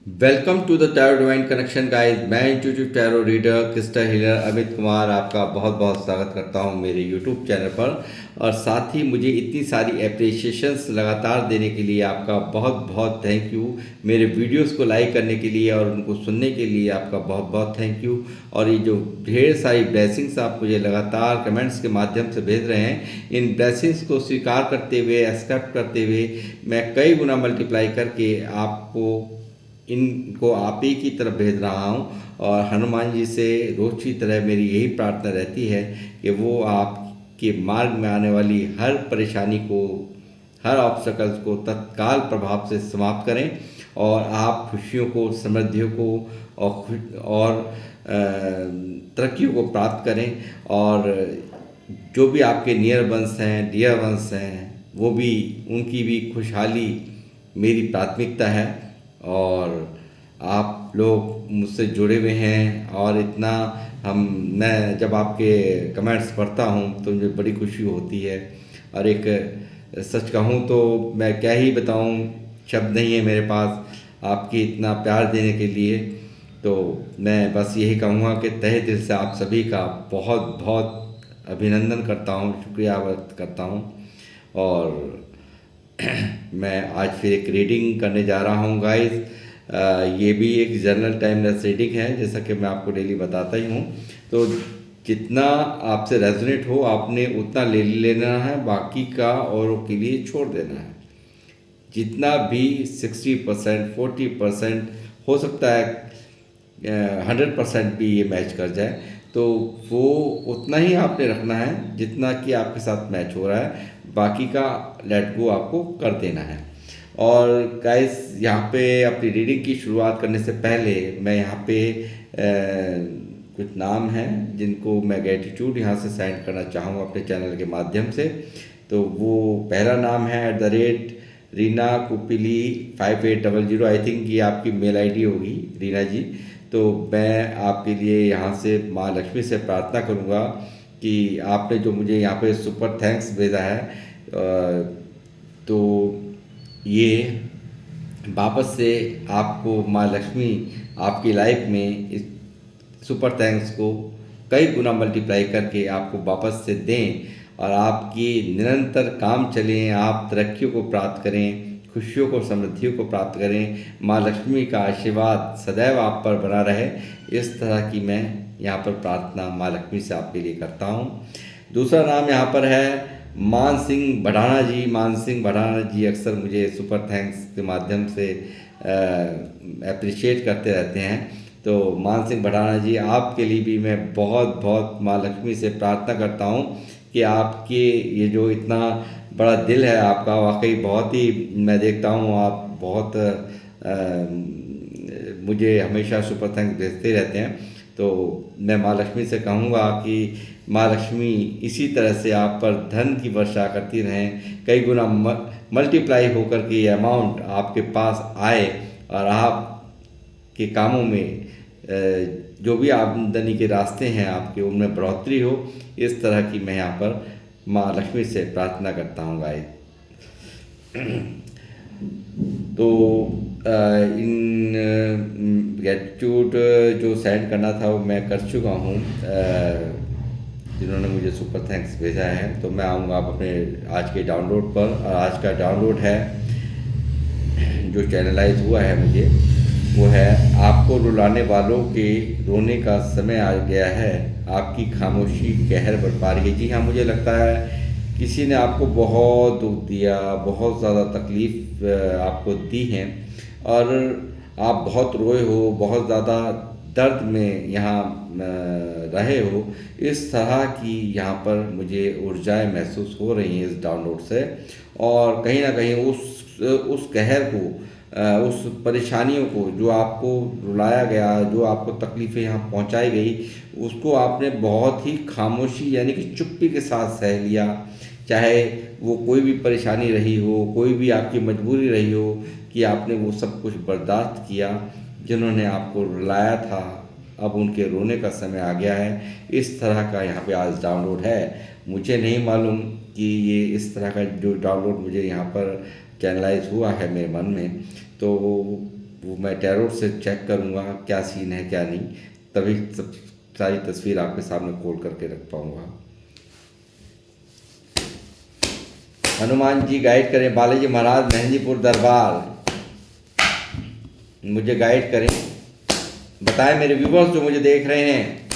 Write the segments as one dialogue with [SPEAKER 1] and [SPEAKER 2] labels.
[SPEAKER 1] Welcome to the tarot divine connection guys. मैं intuitive tarot reader crystal healer Amit Kumar आपका बहुत बहुत स्वागत करता हूं मेरे यूट्यूब चैनल पर। और साथ ही मुझे इतनी सारी एप्रिसिएशंस लगातार देने के लिए आपका बहुत बहुत थैंक यू। मेरे वीडियोस को लाइक करने के लिए और उनको सुनने के लिए आपका बहुत बहुत थैंक यू। और ये जो ढेर सारी ब्लेसिंग्स आप मुझे लगातार कमेंट्स के माध्यम से भेज रहे हैं, इन ब्लेसिंग्स को स्वीकार करते हुए, एक्सेप्ट करते हुए मैं कई गुना मल्टीप्लाई करके आपको इनको आप ही की तरफ भेज रहा हूँ। और हनुमान जी से रोज की तरह मेरी यही प्रार्थना रहती है कि वो आपके मार्ग में आने वाली हर परेशानी को, हर ऑब्स्टकल्स को तत्काल प्रभाव से समाप्त करें और आप खुशियों को, समृद्धियों को और तरक्कियों को प्राप्त करें। और जो भी आपके नियर वंस हैं, डियर वंस हैं, वो भी, उनकी भी खुशहाली मेरी प्राथमिकता है। और आप लोग मुझसे जुड़े हुए हैं और इतना मैं जब आपके कमेंट्स पढ़ता हूँ तो मुझे बड़ी खुशी होती है। और एक सच कहूँ तो मैं क्या ही बताऊँ, शब्द नहीं है मेरे पास आपकी इतना प्यार देने के लिए। तो मैं बस यही कहूँगा कि तहे दिल से आप सभी का बहुत बहुत अभिनंदन करता हूँ, शुक्रिया व्यक्त करता हूँ। और मैं आज फिर एक रीडिंग करने जा रहा हूँ गाइस। ये भी एक जनरल टाइमलेस रीडिंग है, जैसा कि मैं आपको डेली बताता ही हूँ। तो जितना आपसे रेजोनेट हो आपने उतना ले लेना है, बाकी का औरों के लिए छोड़ देना है। जितना भी 60%, 40% हो सकता है, 100% भी ये मैच कर जाए, तो वो उतना ही आपने रखना है जितना कि आपके साथ मैच हो रहा है। बाकी का लेट गो आपको कर देना है। और गाइस, यहाँ पे अपनी रीडिंग की शुरुआत करने से पहले मैं यहाँ पे कुछ नाम हैं जिनको मैं ग्रेटिट्यूड यहाँ से सेंड करना चाहूँगा अपने चैनल के माध्यम से। तो वो पहला नाम है रीना कुपिली 5800। आई थिंक ये आपकी मेल आईडी होगी रीना जी। तो मैं आपके लिए यहाँ से माँ लक्ष्मी से प्रार्थना करूँगा कि आपने जो मुझे यहाँ पे सुपर थैंक्स भेजा है, तो ये वापस से आपको माँ लक्ष्मी आपकी लाइफ में इस सुपर थैंक्स को कई गुना मल्टीप्लाई करके आपको वापस से दें और आपकी निरंतर काम चलें, आप तरक्कियों को प्राप्त करें, खुशियों को, समृद्धियों को प्राप्त करें। माँ लक्ष्मी का आशीर्वाद सदैव आप पर बना रहे, इस तरह की मैं यहाँ पर प्रार्थना माँ लक्ष्मी से आपके लिए करता हूँ। दूसरा नाम यहाँ पर है मान सिंह बढ़ाना जी। मान सिंह बढ़ाना जी अक्सर मुझे सुपर थैंक्स के माध्यम से अप्रिशिएट करते रहते हैं। तो मान सिंह बढ़ाना जी, आपके लिए भी मैं बहुत बहुत माँ लक्ष्मी से प्रार्थना करता हूँ कि आपके ये जो इतना बड़ा दिल है आपका, वाकई बहुत ही, मैं देखता हूँ आप बहुत मुझे हमेशा सुपर थैंक्स भेजते रहते हैं। तो मैं माँ लक्ष्मी से कहूँगा कि माँ लक्ष्मी इसी तरह से आप पर धन की वर्षा करती रहें, कई गुना मल्टीप्लाई होकर के ये अमाउंट आपके पास आए और आप के कामों में जो भी आमदनी के रास्ते हैं आपके, उनमें बढ़ोतरी हो। इस तरह की मैं यहाँ पर माँ लक्ष्मी से प्रार्थना करता हूँ गाइस। तो इन ग्रेटिट्यूड जो सेंड करना था वो मैं कर चुका हूँ, जिन्होंने मुझे सुपर थैंक्स भेजा है। तो मैं आऊँगा आप अपने आज के डाउनलोड पर। और आज का डाउनलोड है जो चैनलाइज हुआ है मुझे, वो है आपको रुलाने वालों के रोने का समय आ गया है, आपकी खामोशी कहर बरपा रही है। जी हाँ, मुझे लगता है किसी ने आपको बहुत दुख दिया, बहुत ज़्यादा तकलीफ़ आपको दी है और आप बहुत रोए हो, बहुत ज़्यादा दर्द में यहाँ रहे हो। इस तरह की यहाँ पर मुझे ऊर्जाएं महसूस हो रही हैं इस डाउनलोड से। और कहीं ना कहीं उस कहर को, उस परेशानियों को, जो आपको रुलाया गया, जो आपको तकलीफ़ें यहाँ पहुँचाई गई, उसको आपने बहुत ही खामोशी यानी कि चुप्पी के साथ सह लिया। चाहे वो कोई भी परेशानी रही हो, कोई भी आपकी मजबूरी रही हो, कि आपने वो सब कुछ बर्दाश्त किया। जिन्होंने आपको रुलाया था, अब उनके रोने का समय आ गया है। इस तरह का यहाँ पे आज डाउनलोड है। मुझे नहीं मालूम कि ये इस तरह का जो डाउनलोड मुझे यहाँ पर चैनलाइज हुआ है मेरे मन में, तो वो मैं टैरोट से चेक करूँगा क्या सीन है क्या नहीं, तभी सब सारी तस्वीर आपके सामने खोल करके रख पाऊँगा। हनुमान जी गाइड करें, बालाजी महाराज मेहंदीपुर दरबार मुझे गाइड करें, बताएं मेरे व्यूवर्स जो मुझे देख रहे हैं,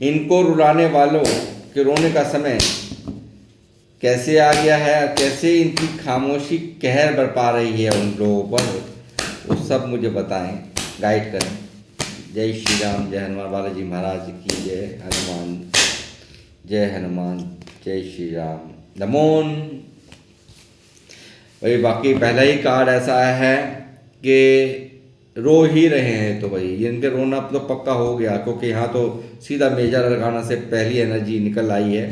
[SPEAKER 1] इनको रुलाने वालों के रोने का समय कैसे आ गया है, कैसे इनकी खामोशी कहर बरपा रही है उन लोगों पर, वो सब मुझे बताएं, गाइड करें। जय श्री राम, जय हनुमान, बालाजी महाराज की जय, हनुमान जय, हनुमान जय श्री राम, नमोन। भाई बाकी पहला ही कार्ड ऐसा है कि रो ही रहे हैं, तो भाई इनके रोना तो पक्का हो गया, क्योंकि यहाँ तो सीधा मेजर लगाना से पहली एनर्जी निकल आई है।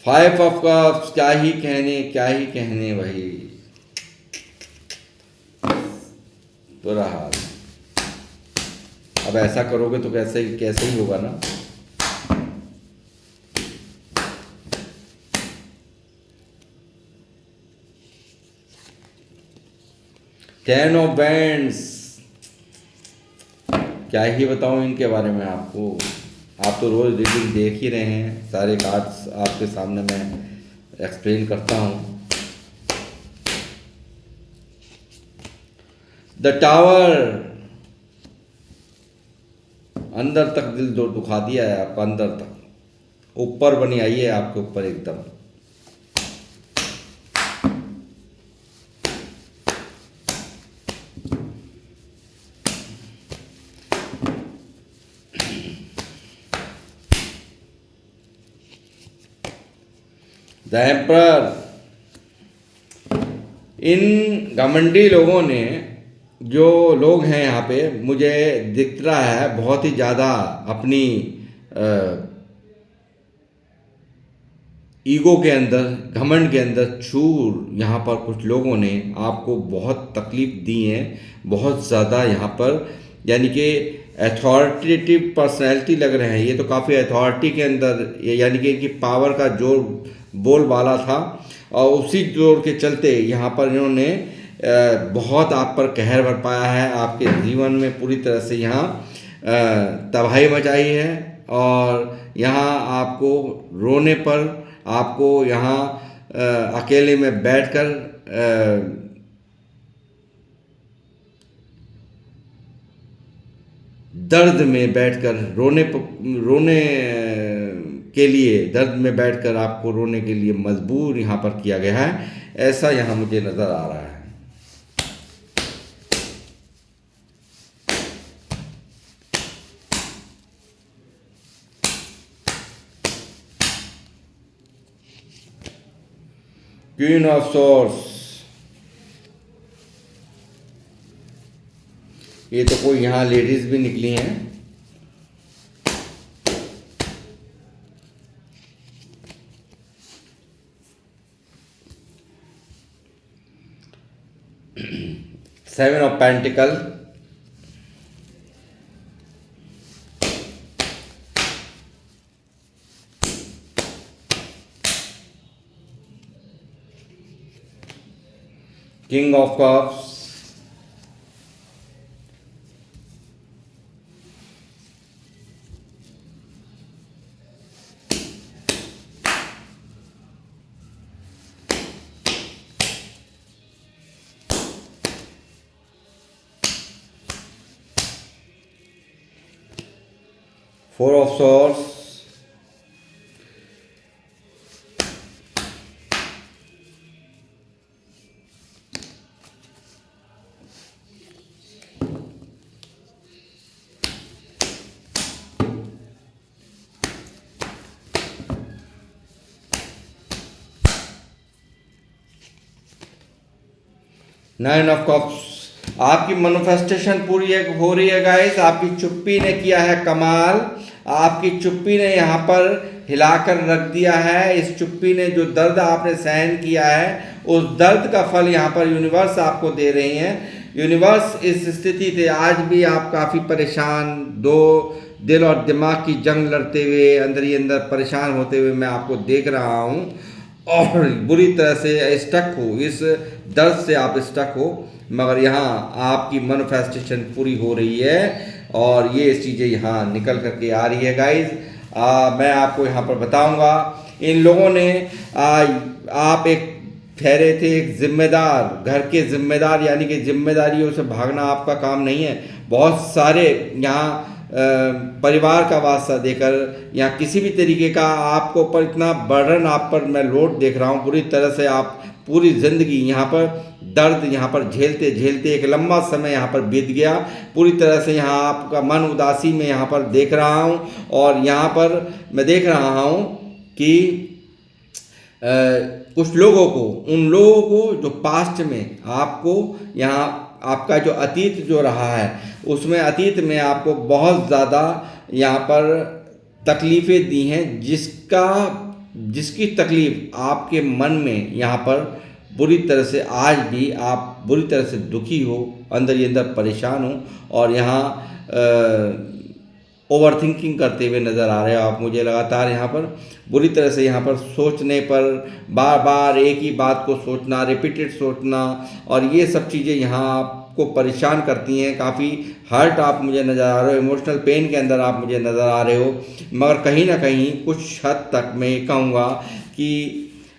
[SPEAKER 1] 5 ऑफ कप्स, क्या ही कहने भाई, बुरा हाल। अब ऐसा करोगे तो कैसे ही होगा ना। टेन ऑफ बैंड्स, क्या ही बताऊं इनके बारे में आपको, आप तो रोज रीडिंग देख ही रहे हैं, सारे कार्ड्स आपके सामने मैं एक्सप्लेन करता हूं। द टावर, अंदर तक दिल दुखा दिया है आपका, अंदर तक, ऊपर बनी आई है आपके ऊपर एकदम। द एम्परर, इन घमंडी लोगों ने, जो लोग हैं यहाँ पे, मुझे दिख रहा है बहुत ही ज़्यादा अपनी ईगो के अंदर, घमंड के अंदर चूर, यहाँ पर कुछ लोगों ने आपको बहुत तकलीफ दी है, बहुत ज़्यादा यहाँ पर, यानी कि अथॉरिटेटिव पर्सनैलिटी लग रहे हैं ये तो, काफ़ी अथॉरिटी के अंदर, यानी कि इनकी पावर का जोर बोलबाला था, और उसी जोर के चलते यहाँ पर इन्होंने बहुत आप पर कहर बरपाया है, आपके जीवन में पूरी तरह से यहाँ तबाही मचाई है, और यहाँ आपको रोने पर, आपको यहाँ अकेले में बैठकर दर्द में बैठकर रोने के लिए, दर्द में बैठकर आपको रोने के लिए मजबूर यहाँ पर किया गया है, ऐसा यहाँ मुझे नज़र आ रहा है। क्वीन ऑफ सोर्स, ये तो कोई यहाँ लेडीज भी निकली हैं। Seven of pentacle, king of cups, four of swords, nine of cups. आपकी मैनिफेस्टेशन पूरी हो रही है गाइस, आपकी चुप्पी ने किया है कमाल, आपकी चुप्पी ने यहाँ पर हिलाकर रख दिया है। इस चुप्पी ने जो दर्द आपने सहन किया है, उस दर्द का फल यहाँ पर यूनिवर्स आपको दे रही हैं, यूनिवर्स इस स्थिति से आज भी आप काफ़ी परेशान, दो दिल और दिमाग की जंग लड़ते हुए अंदर ही अंदर परेशान होते हुए मैं आपको देख रहा हूँ, और बुरी तरह से स्टक हो, इस दर्द से आप स्टक हो। मगर यहाँ आपकी मैनिफेस्टेशन पूरी हो रही है और ये चीज़ें यहाँ निकल करके आ रही है गाइज। मैं आपको यहाँ पर बताऊँगा, इन लोगों ने आप एक ठहरे थे एक जिम्मेदार, घर के जिम्मेदार, यानी कि जिम्मेदारियों से भागना आपका काम नहीं है। बहुत सारे यहाँ परिवार का वास्ता देकर या किसी भी तरीके का आपको ऊपर इतना बर्डन आप पर मैं लोड देख रहा हूँ, पूरी तरह से आप पूरी ज़िंदगी यहाँ पर दर्द यहाँ पर झेलते झेलते एक लंबा समय यहाँ पर बीत गया। पूरी तरह से यहाँ आपका मन उदासी में यहाँ पर देख रहा हूँ, और यहाँ पर मैं देख रहा हूँ कि कुछ लोगों को, उन लोगों को जो पास्ट में आपको यहाँ आपका जो अतीत जो रहा है उसमें अतीत में आपको बहुत ज़्यादा यहाँ पर तकलीफ़ें दी हैं, जिसकी तकलीफ़ आपके मन में यहाँ पर बुरी तरह से आज भी आप बुरी तरह से दुखी हो, अंदर ही अंदर परेशान हो, और यहाँ ओवर थिंकिंग करते हुए नज़र आ रहे हो आप मुझे लगातार यहाँ पर बुरी तरह से यहाँ पर सोचने पर, बार बार एक ही बात को सोचना, रिपीटेड सोचना, और ये सब चीज़ें यहाँ आपको परेशान करती हैं। काफ़ी हर्ट आप मुझे नज़र आ रहे हो, इमोशनल पेन के अंदर आप मुझे नज़र आ रहे हो। मगर कहीं ना कहीं कुछ हद तक मैं ये कहूँगा कि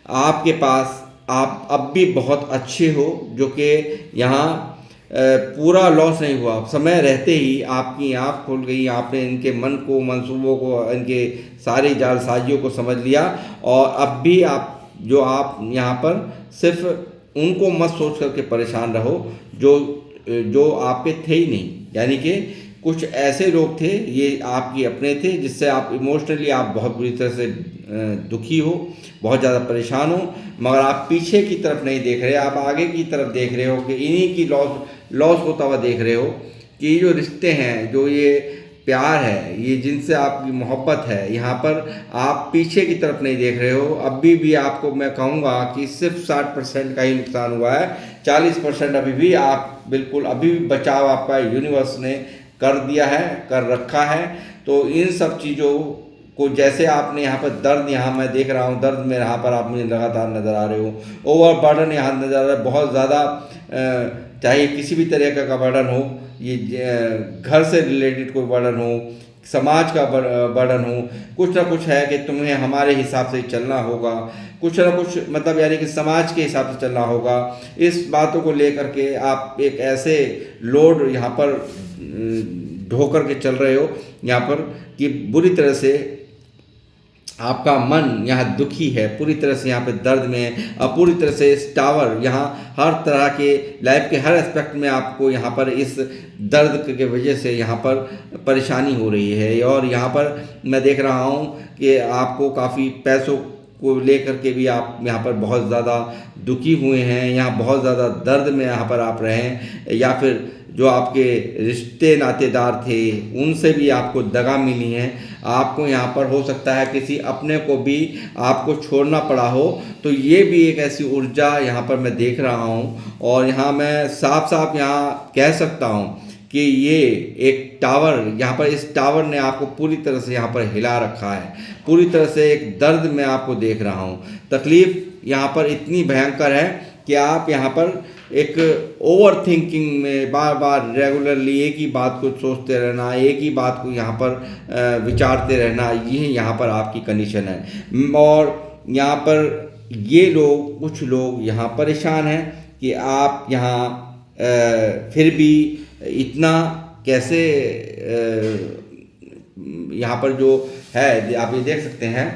[SPEAKER 1] आपके पास आप अब भी बहुत अच्छे हो, जो कि यहाँ पूरा लॉस नहीं हुआ। समय रहते ही आपकी आँख खुल गई, आपने इनके मन को, मंसूबों को, इनके सारी जालसाजियों को समझ लिया, और अब भी आप यहाँ पर सिर्फ उनको मत सोच करके परेशान रहो जो आपके थे ही नहीं। यानी कि कुछ ऐसे लोग थे, ये आपके अपने थे, जिससे आप इमोशनली आप बहुत बुरी तरह से दुखी हो, बहुत ज़्यादा परेशान हो, मगर आप पीछे की तरफ नहीं देख रहे, आप आगे की तरफ देख रहे हो कि इन्हीं की लॉस होता हुआ देख रहे हो, कि ये जो रिश्ते हैं, जो ये प्यार है, ये जिनसे आपकी मोहब्बत है, यहाँ पर आप पीछे की तरफ नहीं देख रहे हो। अभी भी आपको मैं कहूँगा कि सिर्फ 60% का ही नुकसान हुआ है, 40% अभी भी आप बिल्कुल अभी भी बचाव आपका यूनिवर्स ने कर दिया है, कर रखा है। तो इन सब चीज़ों को, जैसे आपने यहाँ पर दर्द, यहाँ मैं देख रहा हूँ दर्द में यहाँ पर आप मुझे लगातार नज़र आ रहे हो, ओवर बर्डन यहाँ नज़र आ रहा है बहुत ज़्यादा, चाहे किसी भी तरह का बर्डन हो, ये घर से रिलेटेड कोई बर्डन हो, समाज का बर्डन हो, कुछ ना कुछ है कि तुम्हें हमारे हिसाब से चलना होगा, कुछ ना कुछ मतलब यानी कि समाज के हिसाब से चलना होगा। इस बातों को लेकर के आप एक ऐसे लोड यहाँ पर ढो कर के चल रहे हो यहाँ पर, कि बुरी तरह से आपका मन यहाँ दुखी है, पूरी तरह से यहाँ पे दर्द में है, और पूरी तरह से इस टावर यहाँ हर तरह के लाइफ के हर एस्पेक्ट में आपको यहाँ पर इस दर्द के वजह से यहाँ पर परेशानी हो रही है। और यहाँ पर मैं देख रहा हूँ कि आपको काफ़ी पैसों को लेकर के भी आप यहाँ पर बहुत ज़्यादा दुखी हुए हैं, यहाँ बहुत ज़्यादा दर्द में यहाँ पर आप रहे हैं, या फिर जो आपके रिश्ते नातेदार थे उनसे भी आपको दगा मिली है। आपको यहाँ पर हो सकता है किसी अपने को भी आपको छोड़ना पड़ा हो, तो ये भी एक ऐसी ऊर्जा यहाँ पर मैं देख रहा हूँ। और यहाँ मैं साफ साफ यहाँ कह सकता हूँ कि ये एक टावर, यहाँ पर इस टावर ने आपको पूरी तरह से यहाँ पर हिला रखा है, पूरी तरह से एक दर्द में आपको देख रहा हूँ। तकलीफ़ यहाँ पर इतनी भयंकर है कि आप यहाँ पर एक ओवर थिंकिंग में बार बार रेगुलरली एक ही बात को सोचते रहना, एक ही बात को यहाँ पर विचारते रहना, ये यहाँ पर आपकी कंडीशन है। और यहाँ पर ये लोग, कुछ लोग यहाँ परेशान हैं कि आप यहाँ फिर भी इतना कैसे यहाँ पर जो है आप ये देख सकते हैं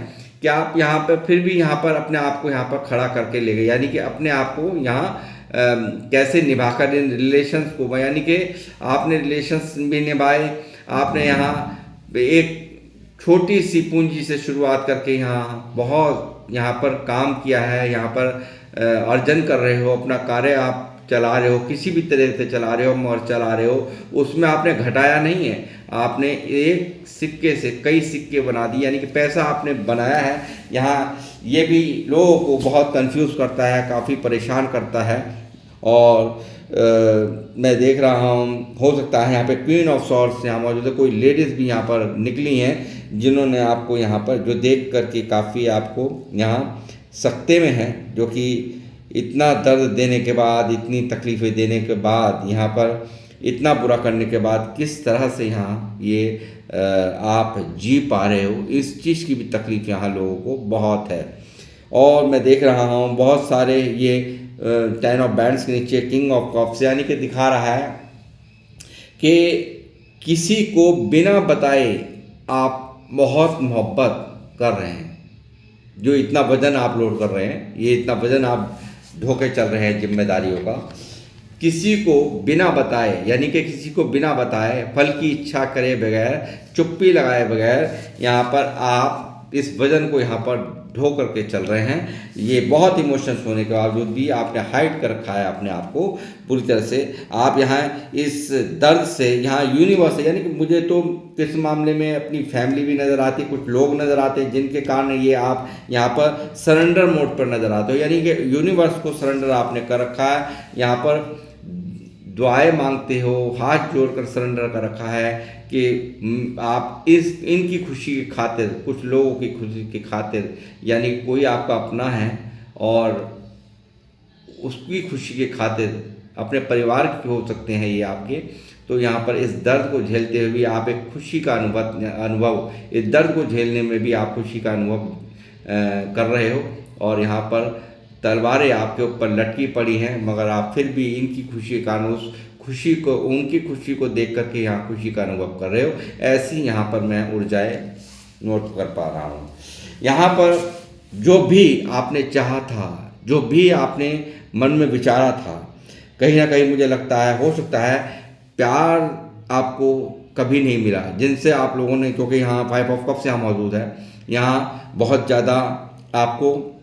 [SPEAKER 1] कि आप यहाँ पर फिर भी यहाँ पर अपने आप को यहाँ पर खड़ा करके ले गए, यानी कि अपने आप को यहाँ कैसे निभाकर इन रिलेशंस को, यानी कि आपने रिलेशंस भी निभाए, आपने यहाँ एक छोटी सी पूंजी से शुरुआत करके यहाँ बहुत यहाँ पर काम किया है, यहाँ पर अर्जन कर रहे हो, अपना कार्य आप चला रहे हो, किसी भी तरह से चला रहे हो और चला रहे हो, उसमें आपने घटाया नहीं है, आपने एक सिक्के से कई सिक्के बना दिए, यानी कि पैसा आपने बनाया है। यहाँ ये भी लोगों को बहुत कंफ्यूज करता है, काफ़ी परेशान करता है। और मैं देख रहा हूँ, हो सकता है यहाँ पे क्वीन ऑफ सॉर्ड्स यहाँ मौजूद है, कोई लेडीज़ भी यहाँ पर निकली हैं जिन्होंने आपको यहाँ पर जो देख करके काफ़ी आपको यहाँ सकते में हैं, जो कि इतना दर्द देने के बाद, इतनी तकलीफ़ें देने के बाद, यहाँ पर इतना बुरा करने के बाद किस तरह से यहाँ ये आप जी पा रहे हो, इस चीज़ की भी तकलीफ़ यहाँ लोगों को बहुत है। और मैं देख रहा हूँ बहुत सारे ये 10 ऑफ बैंड्स के नीचे किंग ऑफ कप्स यानी कि दिखा रहा है कि किसी को बिना बताए आप बहुत मोहब्बत कर रहे हैं, जो इतना वजन आप लोड कर रहे हैं, ये इतना वजन आप ढोके चल रहे हैं जिम्मेदारियों का, किसी को बिना बताए यानी कि किसी को बिना बताए फल की इच्छा करे बगैर, चुप्पी लगाए बगैर यहाँ पर आप इस वजन को यहाँ पर ढो करके चल रहे हैं। ये बहुत इमोशंस होने के बावजूद भी आपने हाइड कर रखा है अपने आप को पूरी तरह से। आप यहाँ इस दर्द से यहाँ यूनिवर्स है, यानी कि मुझे तो इस मामले में अपनी फैमिली भी नज़र आती, कुछ लोग नज़र आते हैं जिनके कारण ये आप यहाँ पर सरेंडर मोड पर नज़र आते हो, यानी कि यूनिवर्स को सरेंडर आपने कर रखा है। यहाँ पर दुआएं मांगते हो, हाथ जोड़कर सरेंडर कर रखा है कि आप इनकी खुशी की खातिर, कुछ लोगों की खुशी की खातिर, यानी कोई आपका अपना है और उसकी खुशी की खातिर, अपने परिवार के हो सकते हैं ये आपके, तो यहाँ पर इस दर्द को झेलते हुए आप एक खुशी का अनुभव इस दर्द को झेलने में भी आप खुशी का अनुभव कर रहे हो। और यहाँ पर तलवारें आपके ऊपर लटकी पड़ी हैं, मगर आप फिर भी इनकी खुशी के कारण उस खुशी को, उनकी खुशी को देख करके यहाँ खुशी का अनुभव कर रहे हो। ऐसी यहाँ पर मैं ऊर्जाएं नोट कर पा रहा हूँ। यहाँ पर जो भी आपने चाहा था, जो भी आपने मन में विचारा था, कहीं ना कहीं मुझे लगता है, हो सकता है प्यार आपको कभी नहीं मिला जिनसे आप लोगों ने, क्योंकि यहाँ 5 ऑफ कप्स यहाँ मौजूद है, यहाँ बहुत ज़्यादा आपको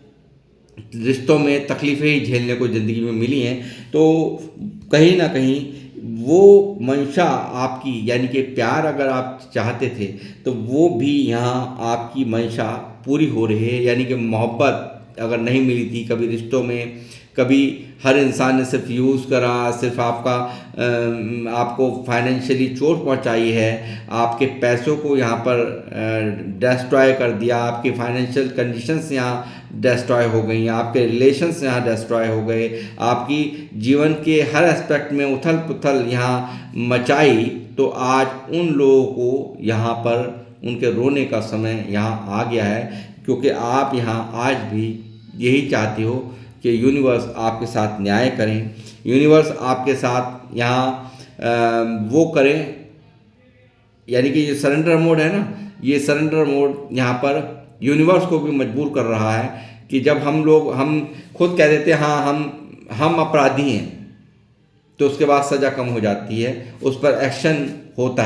[SPEAKER 1] रिश्तों में तकलीफ़ें ही झेलने को ज़िंदगी में मिली हैं। तो कहीं ना कहीं वो मंशा आपकी, यानी कि प्यार अगर आप चाहते थे तो वो भी यहाँ आपकी मंशा पूरी हो रही है। यानी कि मोहब्बत अगर नहीं मिली थी कभी रिश्तों में, कभी हर इंसान ने सिर्फ यूज़ करा, सिर्फ आपको फाइनेंशियली चोट पहुंचाई है, आपके पैसों को यहाँ पर डिस्ट्रॉय कर दिया, आपकी फाइनेंशियल कंडीशंस यहाँ डिस्ट्रॉय हो गई, आपके रिलेशंस यहाँ डिस्ट्रॉय हो गए, आपकी जीवन के हर एस्पेक्ट में उथल पुथल यहाँ मचाई, तो आज उन लोगों को यहाँ पर उनके रोने का समय यहाँ आ गया है। क्योंकि आप यहाँ आज भी यही चाहते हो कि यूनिवर्स आपके साथ न्याय करें, यूनिवर्स आपके साथ यहाँ वो करें, यानी कि ये सरेंडर मोड है ना, ये सरेंडर मोड यहाँ पर यूनिवर्स को भी मजबूर कर रहा है कि जब हम खुद कह देते हैं हाँ हम अपराधी हैं, तो उसके बाद सज़ा कम हो जाती है, उस पर एक्शन होता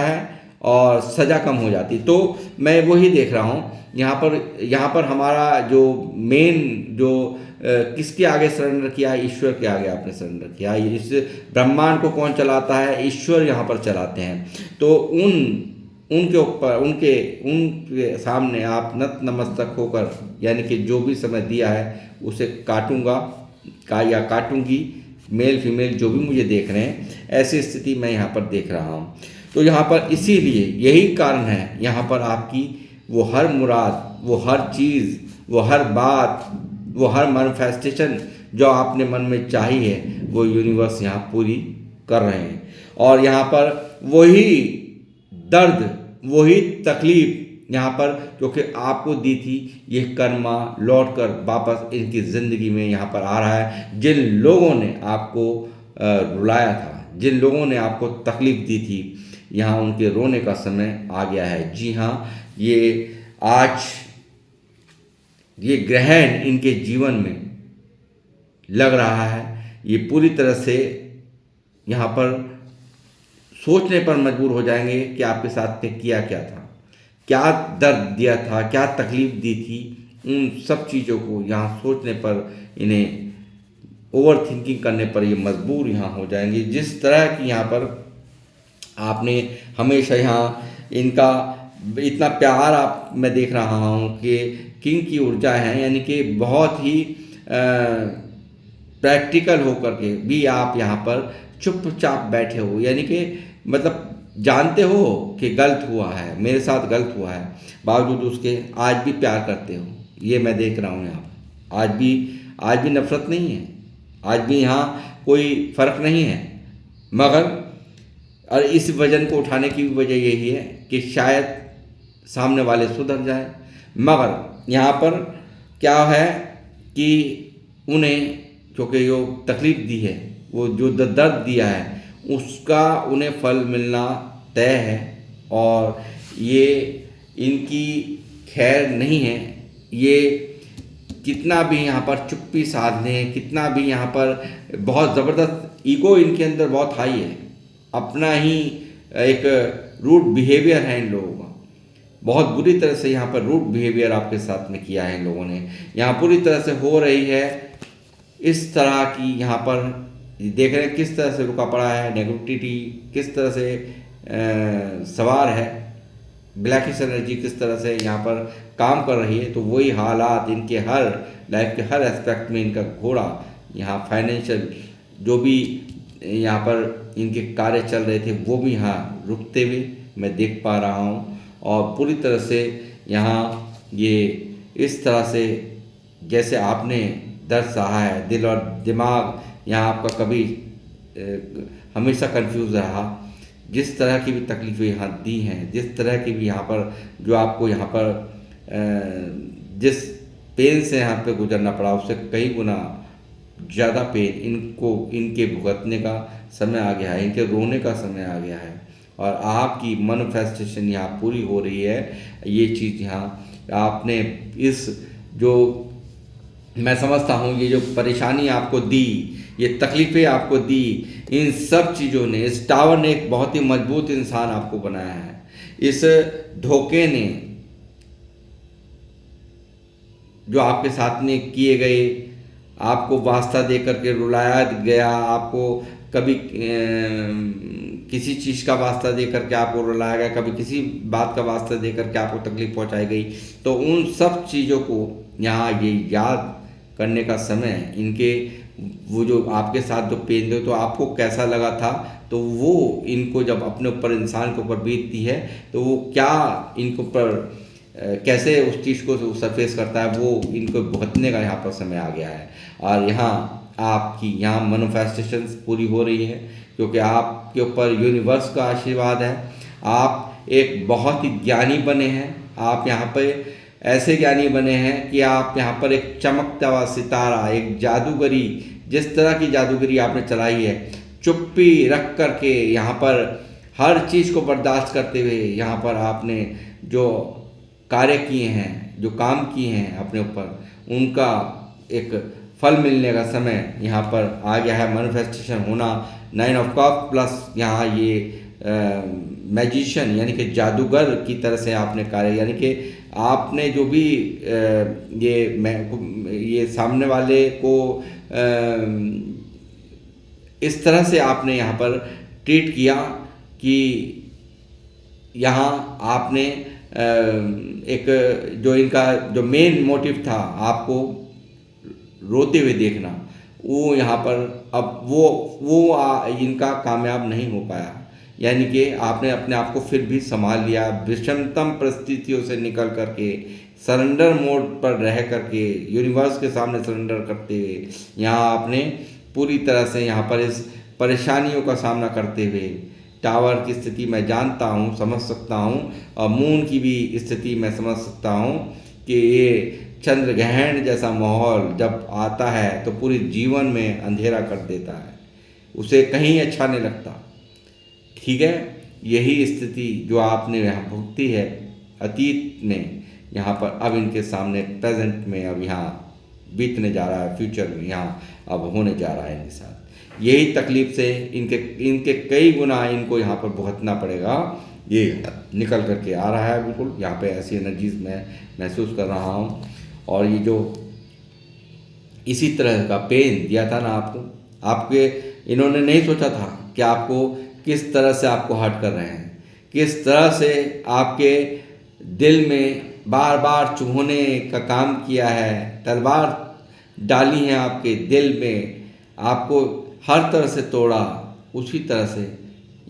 [SPEAKER 1] है और सज़ा कम हो जाती। तो मैं वही देख रहा हूँ यहाँ पर हमारा जो मेन जो किसके आगे सरेंडर किया है, ईश्वर के आगे आपने सरेंडर किया है। इस ब्रह्मांड को कौन चलाता है? ईश्वर यहाँ पर चलाते हैं। तो उनके ऊपर उनके सामने आप नतमस्तक होकर, यानी कि जो भी समय दिया है उसे काटूंगी, मेल फीमेल जो भी मुझे देख रहे हैं, ऐसी स्थिति मैं यहाँ पर देख रहा हूँ। तो यहाँ पर इसीलिए यही कारण है, यहाँ पर आपकी वो हर मुराद, वो हर चीज़, वो हर बात, वो हर मैनिफेस्टेशन जो आपने मन में चाही है, वो यूनिवर्स यहाँ पूरी कर रहे हैं। और यहाँ पर वही दर्द, वही तकलीफ यहाँ पर क्योंकि आपको दी थी, ये कर्मा लौट कर वापस इनकी ज़िंदगी में यहाँ पर आ रहा है। जिन लोगों ने आपको रुलाया था, जिन लोगों ने आपको तकलीफ़ दी थी, यहाँ उनके रोने का समय आ गया है। जी हाँ, ये ग्रहण इनके जीवन में लग रहा है, ये पूरी तरह से यहाँ पर सोचने पर मजबूर हो जाएंगे कि आपके साथ में किया क्या था, क्या दर्द दिया था, क्या तकलीफ़ दी थी। उन सब चीज़ों को यहाँ सोचने पर, इन्हें ओवर थिंकिंग करने पर ये मजबूर यहाँ हो जाएंगे। जिस तरह की यहाँ पर आपने हमेशा यहाँ इनका इतना प्यार मैं देख रहा हूँ कि किंग की ऊर्जा है, यानी कि बहुत ही प्रैक्टिकल होकर के भी आप यहाँ पर चुपचाप बैठे हो, यानी कि मतलब जानते हो कि गलत हुआ है, मेरे साथ गलत हुआ है, बावजूद उसके आज भी प्यार करते हो। ये मैं देख रहा हूँ यहाँ पर। आज भी नफरत नहीं है, आज भी यहाँ कोई फर्क नहीं है। मगर और इस वजन को उठाने की भी वजह यही है कि शायद सामने वाले सुधर जाए। मगर यहाँ पर क्या है कि उन्हें क्योंकि जो तकलीफ़ दी है, वो जो दर्द दिया है, उसका उन्हें फल मिलना तय है। और ये इनकी खैर नहीं है। ये कितना भी यहाँ पर चुप्पी साध लें, कितना भी यहाँ पर बहुत ज़बरदस्त ईगो इनके अंदर बहुत हाई है, अपना ही एक रूड बिहेवियर है इन लोगों का। बहुत बुरी तरह से यहाँ पर रूड बिहेवियर आपके साथ में किया है इन लोगों ने। यहाँ पूरी तरह से हो रही है इस तरह की, यहाँ पर देख रहे हैं किस तरह से रुका पड़ा है, नेगेटिविटी किस तरह से सवार है, ब्लैकिश एनर्जी किस तरह से यहाँ पर काम कर रही है। तो वही हालात इनके हर लाइफ के हर एस्पेक्ट में इनका घोड़ा यहाँ फाइनेंशियल जो भी यहाँ पर इनके कार्य चल रहे थे वो भी यहाँ रुकते हुए मैं देख पा रहा हूँ। और पूरी तरह से यहाँ ये इस तरह से जैसे आपने दर्द सहा है, दिल और दिमाग यहाँ आपका कभी हमेशा कंफ्यूज रहा। जिस तरह की भी तकलीफ़ें यहाँ दी हैं, जिस तरह की भी यहाँ पर जो आपको यहाँ पर जिस पेन से यहाँ पे गुजरना पड़ा, उससे कई गुना ज़्यादा पेन इनके भुगतने का समय आ गया है, इनके रोने का समय आ गया है। और आपकी मैनिफेस्टेशन यहाँ पूरी हो रही है। ये चीज़ यहाँ आपने इस जो मैं समझता हूँ ये जो परेशानी आपको दी, ये तकलीफ़ें आपको दी, इन सब चीज़ों ने, इस टावर ने एक बहुत ही मजबूत इंसान आपको बनाया है। इस धोखे ने जो आपके साथ में किए गए, आपको वास्ता दे करके रुलाया गया, आपको कभी किसी चीज़ का वास्ता दे करके आपको रुलाया गया, कभी किसी बात का वास्ता दे करके आपको तकलीफ़ पहुंचाई गई। तो उन सब चीज़ों को यहाँ ये याद करने का समय, इनके वो जो आपके साथ जो पेन दे तो आपको कैसा लगा था, तो वो इनको जब अपने ऊपर इंसान के ऊपर बीतती है तो वो क्या इनके ऊपर कैसे उस चीज़ को सरफेस करता है, वो इनको भुगतने का यहाँ पर समय आ गया है। और यहाँ आपकी यहाँ मैनिफेस्टेशंस पूरी हो रही है क्योंकि आपके ऊपर यूनिवर्स का आशीर्वाद है। आप एक बहुत ही ज्ञानी बने हैं। आप यहाँ पे ऐसे ज्ञानी बने हैं कि आप यहाँ पर एक चमकता हुआ सितारा, एक जादूगरी, जिस तरह की जादूगरी आपने चलाई है, चुप्पी रख कर के यहाँ पर हर चीज़ को बर्दाश्त करते हुए यहाँ पर आपने जो कार्य किए हैं, जो काम किए हैं अपने ऊपर, उनका एक फल मिलने का समय यहाँ पर आ गया है। मैनिफेस्टेशन होना 9 ऑफ कप प्लस यहाँ ये मैजिशियन यानी कि जादूगर की तरह से आपने कार्य, यानी कि आपने जो भी ये सामने वाले को इस तरह से आपने यहाँ पर ट्रीट किया कि यहाँ आपने एक जो इनका जो मेन मोटिव था आपको रोते हुए देखना, वो यहाँ पर अब वो इनका कामयाब नहीं हो पाया। यानी कि आपने अपने आप को फिर भी संभाल लिया, विषमतम परिस्थितियों से निकल करके सरेंडर मोड पर रह करके यूनिवर्स के सामने सरेंडर करते हुए यहाँ आपने पूरी तरह से यहाँ पर इस परेशानियों का सामना करते हुए टावर की स्थिति मैं जानता हूँ, समझ सकता हूँ, और मून की भी स्थिति मैं समझ सकता हूँ कि ये चंद्र ग्रहण जैसा माहौल जब आता है तो पूरी जीवन में अंधेरा कर देता है, उसे कहीं अच्छा नहीं लगता। ठीक है, यही स्थिति जो आपने यहाँ भुगती है अतीत में, यहाँ पर अब इनके सामने प्रेजेंट में अब यहाँ बीतने जा रहा है, फ्यूचर में यहाँ अब होने जा रहा है इनके साथ। यही तकलीफ से इनके कई गुना इनको यहाँ पर भुगतना पड़ेगा। ये निकल करके आ रहा है, बिल्कुल यहाँ पे ऐसी एनर्जीज मैं महसूस कर रहा हूँ। और ये जो इसी तरह का पेन दिया था ना आपके इन्होंने नहीं सोचा था कि आपको किस तरह से आपको हर्ट कर रहे हैं, किस तरह से आपके दिल में बार बार चुभोने का काम किया है, तलवार डाली है आपके दिल में आपको हर तरह से तोड़ा, उसी तरह से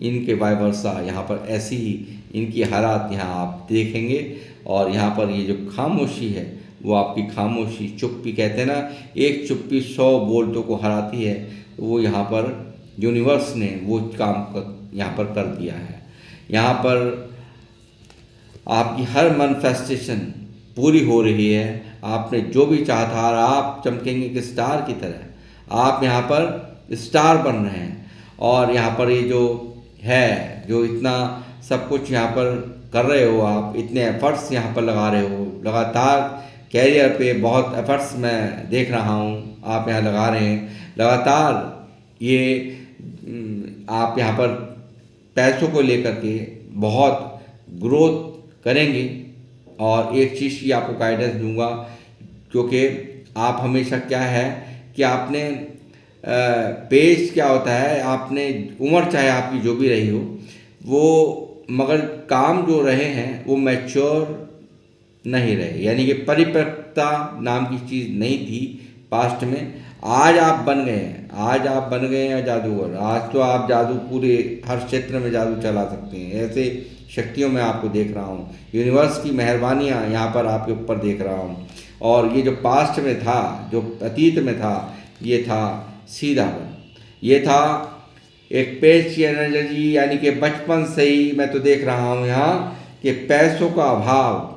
[SPEAKER 1] इनके वाइस वर्सा यहाँ पर ऐसी ही इनकी हालात यहाँ आप देखेंगे। और यहाँ पर ये जो खामोशी है वो आपकी खामोशी, चुप्पी कहते हैं ना, एक चुप्पी 100 बोल्टों को हराती है। तो वो यहाँ पर यूनिवर्स ने वो काम यहाँ पर कर दिया है। यहाँ पर आपकी हर मैनिफेस्टेशन पूरी हो रही है। आपने जो भी चाहा था, और आप चमकेंगे कि स्टार की तरह। आप यहाँ पर स्टार बन रहे हैं। और यहाँ पर ये जो है, जो इतना सब कुछ यहाँ पर कर रहे हो, आप इतने एफर्ट्स यहाँ पर लगा रहे हो, लगातार कैरियर पे बहुत एफर्ट्स मैं देख रहा हूँ आप यहाँ लगा रहे हैं लगातार। ये आप यहाँ पर पैसों को लेकर के बहुत ग्रोथ करेंगे। और एक चीज़ की आपको गाइडेंस दूंगा, क्योंकि आप हमेशा क्या है कि आपने पेज क्या होता है, आपने उम्र चाहे आपकी जो भी रही हो वो, मगर काम जो रहे हैं वो मैच्योर नहीं रहे, यानी कि परिपक्वता नाम की चीज़ नहीं थी पास्ट में। आज आप बन गए हैं, आज आप बन गए हैं जादूगर। आज तो आप जादू पूरे हर क्षेत्र में जादू चला सकते हैं। ऐसे शक्तियों में आपको देख रहा हूँ, यूनिवर्स की मेहरबानियाँ यहाँ पर आपके ऊपर देख रहा हूँ। और ये जो पास्ट में था, जो अतीत में था, ये था सीधापन, ये था एक पेज की एनर्जी, यानी कि बचपन से ही मैं तो देख रहा हूँ यहाँ कि पैसों का अभाव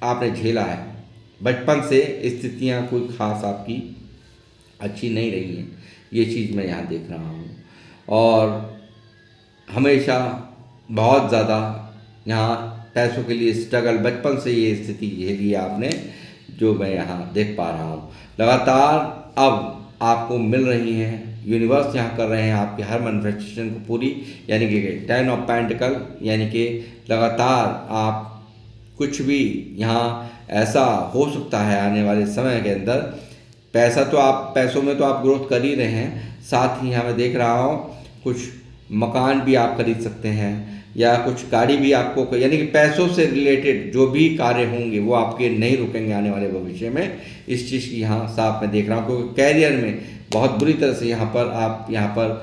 [SPEAKER 1] आपने झेला है। बचपन से स्थितियाँ कोई खास आपकी अच्छी नहीं रही हैं, ये चीज़ मैं यहाँ देख रहा हूँ। और हमेशा बहुत ज़्यादा यहाँ पैसों के लिए स्ट्रगल, बचपन से ये स्थिति झेली है आपने, जो मैं यहाँ देख पा रहा हूँ। लगातार अब आपको मिल रही हैं, यूनिवर्स यहाँ कर रहे हैं आपके हर मैनिफेस्टेशन को पूरी, यानी कि 10 ऑफ पेंटिकल, यानी कि लगातार आप कुछ भी यहाँ ऐसा हो सकता है आने वाले समय के अंदर। पैसों में तो आप ग्रोथ कर ही रहे हैं, साथ ही यहाँ मैं देख रहा हूँ कुछ मकान भी आप खरीद सकते हैं, या कुछ गाड़ी भी आपको, यानी कि पैसों से रिलेटेड जो भी कार्य होंगे वो आपके नहीं रुकेंगे आने वाले भविष्य में। इस चीज़ की यहाँ साफ मैं देख रहा हूँ, क्योंकि कैरियर में बहुत बुरी तरह से यहाँ पर आप यहाँ पर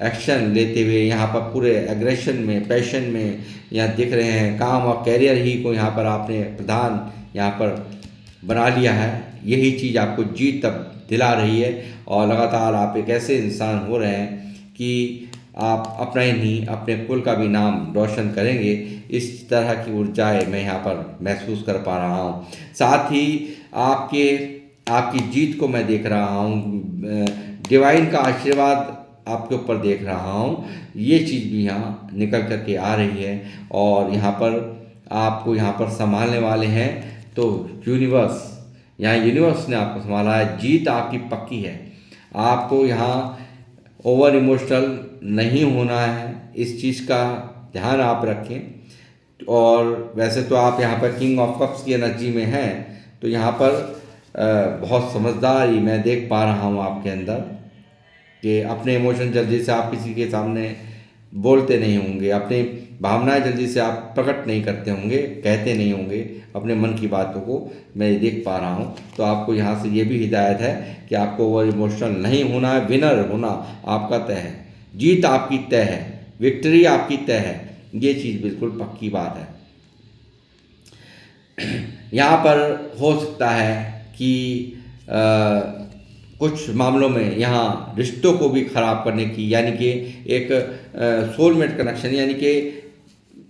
[SPEAKER 1] एक्शन लेते हुए, यहाँ पर पूरे एग्रेशन में, पैशन में यहाँ दिख रहे हैं। काम और कैरियर ही को यहाँ पर आपने प्रधान यहाँ पर बना लिया है। यही चीज़ आपको जीत तब दिला रही है। और लगातार आप एक ऐसे इंसान हो रहे हैं कि आप अपना ही नहीं, अपने कुल का भी नाम रोशन करेंगे। इस तरह की ऊर्जाएं मैं यहाँ पर महसूस कर पा रहा हूँ। साथ ही आपकी जीत को मैं देख रहा हूँ, डिवाइन का आशीर्वाद आपके ऊपर देख रहा हूँ। ये चीज़ भी यहाँ निकल कर के आ रही है। और यहाँ पर आपको यहाँ पर संभालने वाले हैं तो यूनिवर्स ने आपको संभाला है। जीत आपकी पक्की है। आपको यहाँ ओवर इमोशनल नहीं होना है, इस चीज़ का ध्यान आप रखें। और वैसे तो आप यहाँ पर किंग ऑफ कप्स की एनर्जी में हैं, तो यहाँ पर बहुत समझदारी मैं देख पा रहा हूँ आपके अंदर, कि अपने इमोशन जल्दी से आप किसी के सामने बोलते नहीं होंगे, अपनी भावनाएं जल्दी से आप प्रकट नहीं करते होंगे, कहते नहीं होंगे अपने मन की बातों को, मैं देख पा रहा हूँ। तो आपको यहाँ से ये भी हिदायत है कि आपको ओवर इमोशनल नहीं होना है। विनर होना आपका तय है, जीत आपकी तय है, विक्ट्री आपकी तय है, ये चीज़ बिल्कुल पक्की बात है। यहाँ पर हो सकता है कि कुछ मामलों में यहाँ रिश्तों को भी ख़राब करने की, यानी कि एक सोलमेट कनेक्शन, यानी कि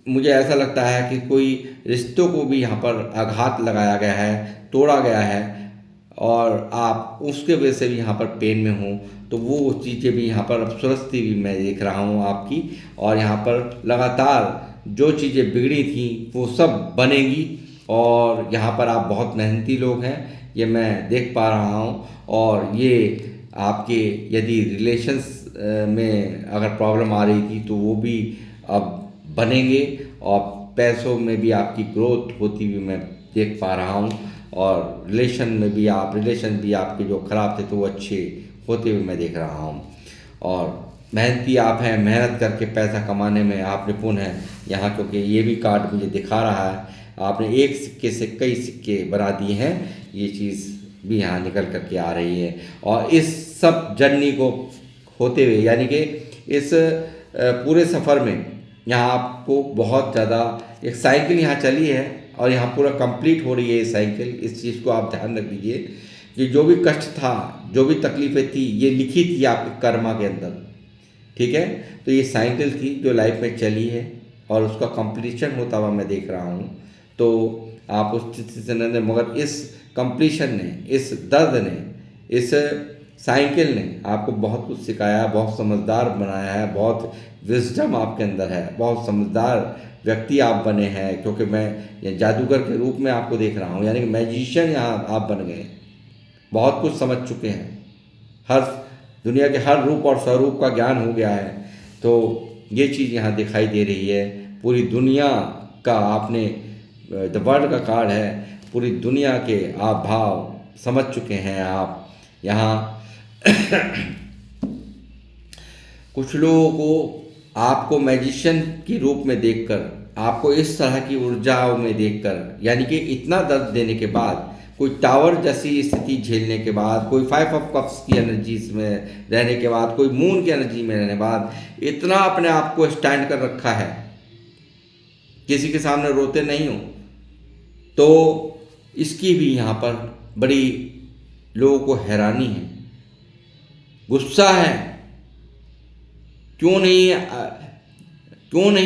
[SPEAKER 1] मुझे ऐसा लगता है कि कोई रिश्तों को भी यहाँ पर आघात लगाया गया है, तोड़ा गया है, और आप उसके वजह से भी यहाँ पर पेन में हो। तो वो चीज़ें भी यहाँ पर अब सुरस्ती भी मैं देख रहा हूँ आपकी। और यहाँ पर लगातार जो चीज़ें बिगड़ी थी वो सब बनेगी। और यहाँ पर आप बहुत मेहनती लोग हैं, ये मैं देख पा रहा हूँ। और ये आपके यदि रिलेशंस में अगर प्रॉब्लम आ रही थी तो वो भी अब बनेंगे। और पैसों में भी आपकी ग्रोथ होती हुई मैं देख पा रहा हूँ। और रिलेशन भी आपके जो ख़राब थे तो वो अच्छे होते हुए मैं देख रहा हूँ। और मेहनती आप हैं, मेहनत करके पैसा कमाने में आप निपुण हैं यहाँ, क्योंकि ये भी कार्ड मुझे दिखा रहा है आपने एक सिक्के से कई सिक्के बना दिए हैं। ये चीज़ भी यहाँ निकल करके आ रही है। और इस सब जर्नी को होते हुए यानी कि इस पूरे सफ़र में यहाँ आपको बहुत ज़्यादा एक साइकिल यहाँ चली है और यहाँ पूरा कंप्लीट हो रही है ये साइकिल। इस चीज़ को आप ध्यान रख लीजिए कि जो भी कष्ट था, जो भी तकलीफ़ें थी, ये लिखी थी आपके कर्मा के अंदर, ठीक है। तो ये साइकिल थी जो लाइफ में चली है और उसका कंप्लीशन होता हुआ मैं देख रहा हूँ। तो आप उस चीज़ से नहीं, मगर इस कंप्लीशन ने, इस दर्द ने, इस साइकिल ने आपको बहुत कुछ सिखाया, बहुत समझदार बनाया है, बहुत विजडम आपके अंदर है, बहुत समझदार व्यक्ति आप बने हैं। क्योंकि मैं ये जादूगर के रूप में आपको देख रहा हूँ, यानी कि मैजिशियन यहाँ आप बन गए, बहुत कुछ समझ चुके हैं, हर दुनिया के हर रूप और स्वरूप का ज्ञान हो गया है। तो ये चीज़ यहाँ दिखाई दे रही है। पूरी दुनिया का आपने द वर्ल्ड का कार्ड है, पूरी दुनिया के आप भाव समझ चुके हैं आप यहाँ। कुछ लोगों को आपको मैजिशियन के रूप में देखकर, आपको इस तरह की ऊर्जाओं में देखकर, यानी कि इतना दर्द देने के बाद, कोई टावर जैसी स्थिति झेलने के बाद, कोई 5 ऑफ कप्स की एनर्जीज में रहने के बाद, कोई मून की एनर्जी में रहने के बाद, इतना अपने आप को स्टैंड कर रखा है, किसी के सामने रोते नहीं हो, तो इसकी भी यहाँ पर बड़ी लोगों को हैरानी है, गुस्सा है। क्यों नहीं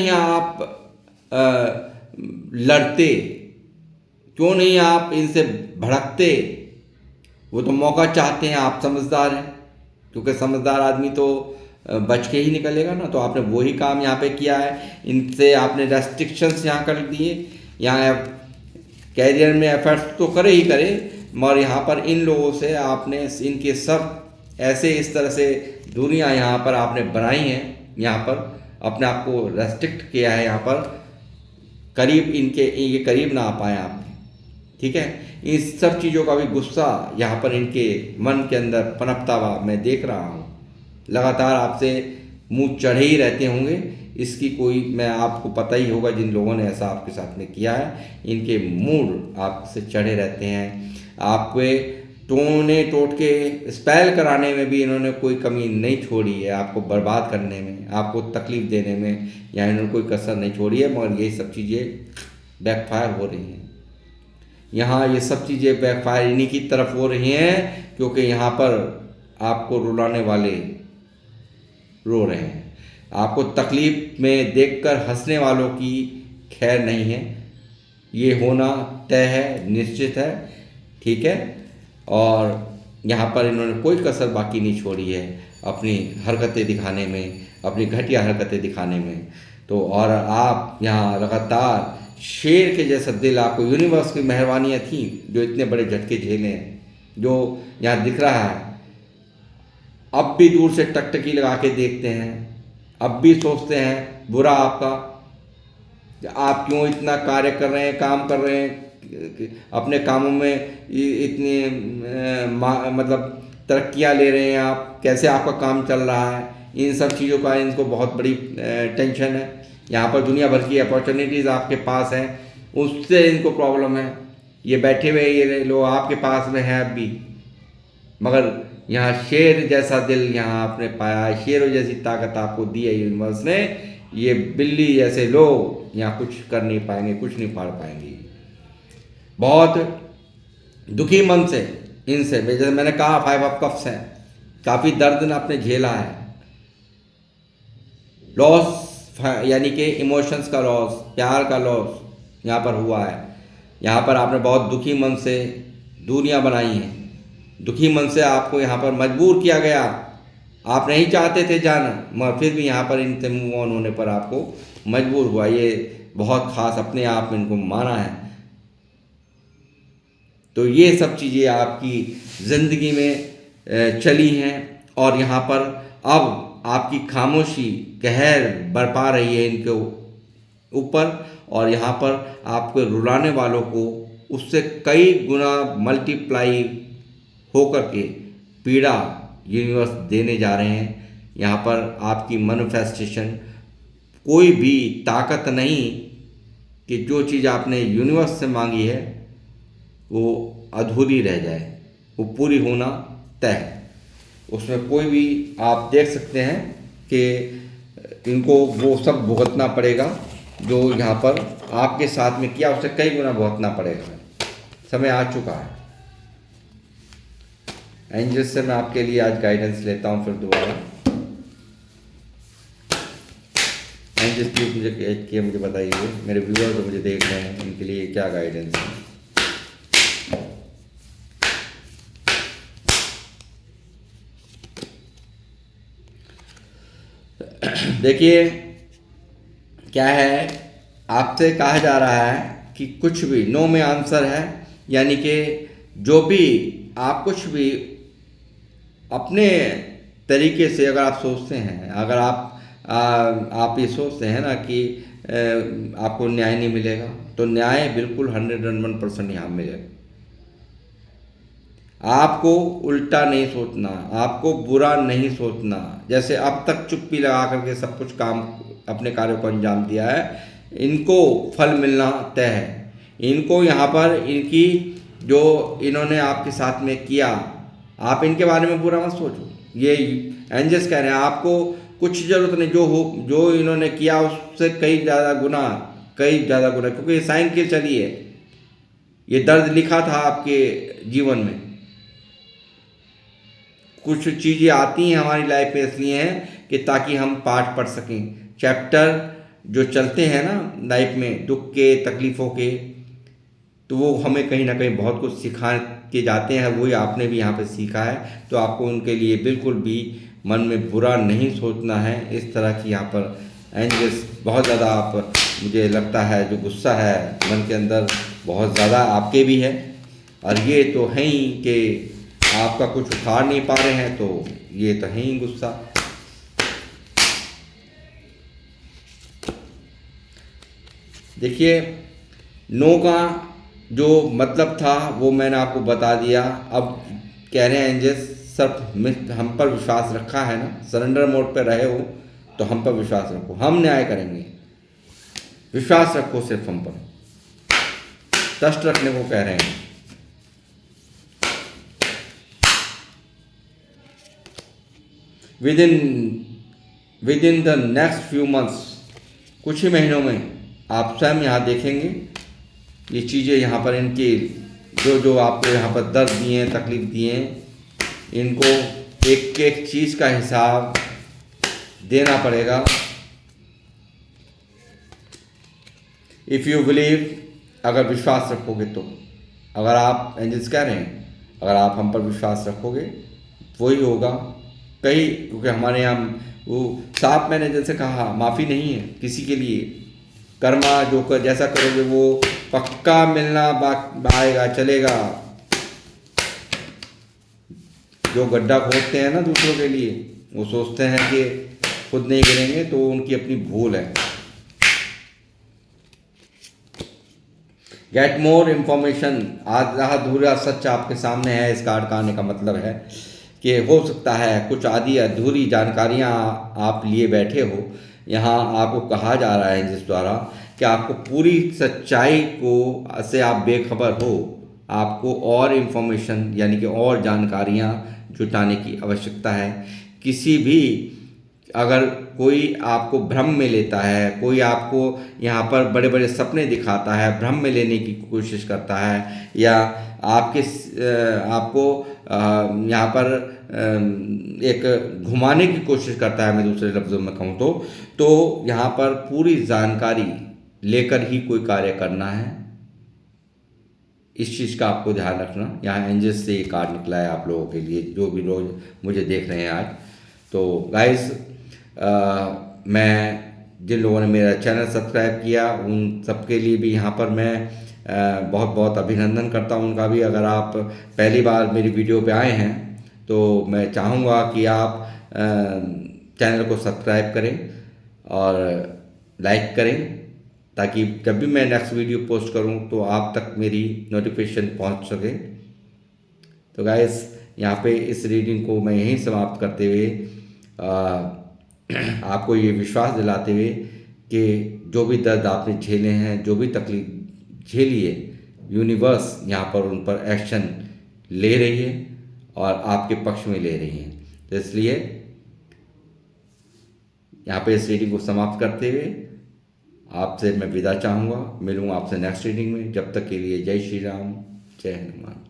[SPEAKER 1] आप लड़ते, क्यों नहीं आप इनसे भड़कते। वो तो मौका चाहते हैं, आप समझदार हैं, क्योंकि समझदार आदमी तो बच के ही निकलेगा ना। तो आपने वही काम यहाँ पे किया है, इनसे आपने रेस्ट्रिक्शंस यहाँ कर दिए। यहाँ कैरियर में एफर्ट्स तो करे ही करे, मगर यहाँ पर इन लोगों से आपने इनके सब ऐसे इस तरह से दूरियाँ यहाँ पर आपने बनाई हैं, यहाँ पर अपने आप को रेस्ट्रिक्ट किया है, यहाँ पर करीब इनके ये करीब ना आ पाए आपने, ठीक है। इन सब चीज़ों का भी गुस्सा यहाँ पर इनके मन के अंदर पनपता हुआ मैं देख रहा हूँ। लगातार आपसे मुंह चढ़े ही रहते होंगे, इसकी कोई, मैं आपको पता ही होगा जिन लोगों ने ऐसा आपके साथ में किया है, इनके मूड आपसे चढ़े रहते हैं। आपके टोने टोटके स्पेल कराने में भी इन्होंने कोई कमी नहीं छोड़ी है, आपको बर्बाद करने में, आपको तकलीफ़ देने में, या इन्होंने कोई कसर नहीं छोड़ी है। मगर ये सब चीज़ें बैकफायर हो रही हैं। यहाँ ये सब चीज़ें बैकफायर इन्हीं की तरफ हो रही हैं, क्योंकि यहाँ पर आपको रुलाने वाले रो रहे हैं, आपको तकलीफ़ में देखकर हंसने वालों की खैर नहीं है। ये होना तय है, निश्चित है, ठीक है। और यहाँ पर इन्होंने कोई कसर बाकी नहीं छोड़ी है अपनी हरकतें दिखाने में, अपनी घटिया हरकतें दिखाने में। तो और आप यहाँ लगातार शेर के जैसा दिल, आपको यूनिवर्स की मेहरबानियाँ थी जो इतने बड़े झटके झेले हैं, जो यहाँ दिख रहा है। अब भी दूर से टकटकी लगा के देखते हैं, अब भी सोचते हैं बुरा आपका, आप क्यों इतना कार्य कर रहे हैं, काम कर रहे हैं, अपने कामों में इतनी मतलब तरक्कियाँ ले रहे हैं आप, कैसे आपका काम चल रहा है, इन सब चीज़ों का इनको बहुत बड़ी टेंशन है। यहाँ पर दुनिया भर की अपॉर्चुनिटीज़ आपके पास हैं, उससे इनको प्रॉब्लम है। ये बैठे हुए ये लोग आपके पास में हैं अब भी, मगर यहाँ शेर जैसा दिल यहाँ आपने पाया, शेरों जैसी ताकत आपको दी है यूनिवर्स ने। ये बिल्ली जैसे लोग यहाँ कुछ कर नहीं पाएंगे, कुछ नहीं पाड़ पाएंगे। बहुत दुखी मन से इनसे, जैसे मैंने कहा 5 ऑफ कप्स है, काफ़ी दर्द आपने झेला है, लॉस यानी कि इमोशंस का लॉस, प्यार का लॉस यहाँ पर हुआ है। यहाँ पर आपने बहुत दुखी मन से दूरियाँ बनाई हैं, दुखी मन से आपको यहाँ पर मजबूर किया गया, आप नहीं चाहते थे जाना, मगर फिर भी यहाँ पर इनसे मूव ऑन होने पर आपको मजबूर हुआ। ये बहुत ख़ास अपने आप में इनको माना है। तो ये सब चीज़ें आपकी ज़िंदगी में चली हैं और यहाँ पर अब आपकी खामोशी कहर बरपा रही है इनके ऊपर, और यहाँ पर आपको रुलाने वालों को उससे कई गुना मल्टीप्लाई होकर के पीड़ा यूनिवर्स देने जा रहे हैं। यहाँ पर आपकी मैनिफेस्टेशन, कोई भी ताकत नहीं कि जो चीज़ आपने यूनिवर्स से मांगी है वो अधूरी रह जाए। वो पूरी होना तय है। उसमें कोई भी आप देख सकते हैं कि इनको वो सब भुगतना पड़ेगा जो यहाँ पर आपके साथ में किया, उससे कई गुना भुगतना पड़ेगा। समय आ चुका है। एंजल्स से मैं आपके लिए आज गाइडेंस लेता हूँ फिर दोबारा। एंजल्स प्लीज मुझे बताइए, मेरे व्यूअर जो मुझे देख रहे हैं इनके लिए क्या गाइडेंस है। देखिए क्या है, आपसे कहा जा रहा है कि कुछ भी नो में आंसर है, यानी कि जो भी आप कुछ भी अपने तरीके से अगर आप सोचते हैं, अगर आप ये सोचते हैं ना कि आपको न्याय नहीं मिलेगा, तो न्याय बिल्कुल 101% यहाँ मिलेगा। आपको उल्टा नहीं सोचना, आपको बुरा नहीं सोचना। जैसे अब तक चुप्पी लगा करके सब कुछ काम अपने कार्यों को अंजाम दिया है, इनको फल मिलना तय है। इनको यहाँ पर इनकी जो इन्होंने आपके साथ में किया, आप इनके बारे में बुरा मत सोचो। ये एंजल्स कह रहे हैं आपको कुछ ज़रूरत नहीं, जो इन्होंने किया उससे कई ज़्यादा गुना, क्योंकि ये साइन की चली है। ये दर्द लिखा था आपके जीवन में। कुछ चीज़ें आती हैं हमारी लाइफ में इसलिए हैं कि ताकि हम पाठ पढ़ सकें। चैप्टर जो चलते हैं ना लाइफ में, दुख के, तकलीफ़ों के, तो वो हमें कहीं ना कहीं बहुत कुछ सिखा के जाते हैं। वही आपने भी यहाँ पे सीखा है, तो आपको उनके लिए बिल्कुल भी मन में बुरा नहीं सोचना है। इस तरह की यहाँ पर एंजल्स बहुत ज़्यादा, आप मुझे लगता है जो गुस्सा है मन के अंदर बहुत ज़्यादा आपके भी है, और ये तो है ही कि आपका कुछ उखाड़ नहीं पा रहे हैं, तो ये तो है ही गुस्सा। देखिए नो का जो मतलब था वो मैंने आपको बता दिया। अब कह रहे हैं एंजल्स सिर्फ हम पर विश्वास रखा है ना, सरेंडर मोड पे रहे हो तो हम पर विश्वास रखो, हम न्याय करेंगे। विश्वास रखो सिर्फ हम पर, ट्रस्ट रखने को कह रहे हैं। With in the next few months, कुछ ही महीनों में आप स्वयं यहाँ देखेंगे ये चीज़ें, यहाँ पर इनकी जो आपको यहाँ पर दर्द दिए हैं, तकलीफ दिए हैं, इनको एक एक चीज़ का हिसाब देना पड़ेगा। इफ़ यू बिलीव, अगर विश्वास रखोगे तो, अगर आप एंजल्स कह रहे हैं अगर आप हम पर विश्वास रखोगे वही होगा। क्योंकि हमारे यहाँ वो साफ मैंने जैसे कहा, माफ़ी नहीं है किसी के लिए। कर्मा जो जैसा करोगे वो पक्का मिलना आएगा, चलेगा। जो गड्ढा खोदते हैं ना दूसरों के लिए, वो सोचते हैं कि खुद नहीं गिरेंगे, तो उनकी अपनी भूल है। गेट मोर इन्फॉर्मेशन, आधा अधूरा सच आपके सामने है। इस कार्ड का आने का मतलब है कि हो सकता है कुछ आधी अधूरी जानकारियाँ आप लिए बैठे हो। यहाँ आपको कहा जा रहा है जिस द्वारा कि आपको पूरी सच्चाई को से आप बेखबर हो, आपको और इन्फॉर्मेशन यानी कि और जानकारियाँ जुटाने की आवश्यकता है। किसी भी अगर कोई आपको भ्रम में लेता है, कोई आपको यहाँ पर बड़े बड़े सपने दिखाता है, भ्रम में लेने की कोशिश करता है, या आपको यहाँ पर एक घुमाने की कोशिश करता है, मैं दूसरे लफ्ज़ों में कहूँ तो यहाँ पर पूरी जानकारी लेकर ही कोई कार्य करना है। इस चीज़ का आपको ध्यान रखना। यहाँ एंजल्स से ये कार्ड निकला है आप लोगों के लिए, जो भी लोग मुझे देख रहे हैं आज। तो गाइस, मैं जिन लोगों ने मेरा चैनल सब्सक्राइब किया उन सबके लिए भी यहाँ पर मैं बहुत बहुत अभिनंदन करता हूँ उनका भी। अगर आप पहली बार मेरी वीडियो पे आए हैं तो मैं चाहूँगा कि आप चैनल को सब्सक्राइब करें और लाइक करें, ताकि जब भी मैं नेक्स्ट वीडियो पोस्ट करूं तो आप तक मेरी नोटिफिकेशन पहुंच सके। तो गाइस, यहाँ पे इस रीडिंग को मैं यहीं समाप्त करते हुए आपको ये विश्वास दिलाते हुए कि जो भी दर्द आपने झेले हैं, जो भी तकलीफ झेली है, यूनिवर्स यहाँ पर उन पर एक्शन ले रही है। और आपके पक्ष में ले रही हैं। तो इसलिए यहाँ पे इस रीडिंग को समाप्त करते हुए आपसे मैं विदा चाहूँगा। मिलूँगा आपसे नेक्स्ट रीडिंग में। जब तक के लिए जय श्री राम, जय हनुमान।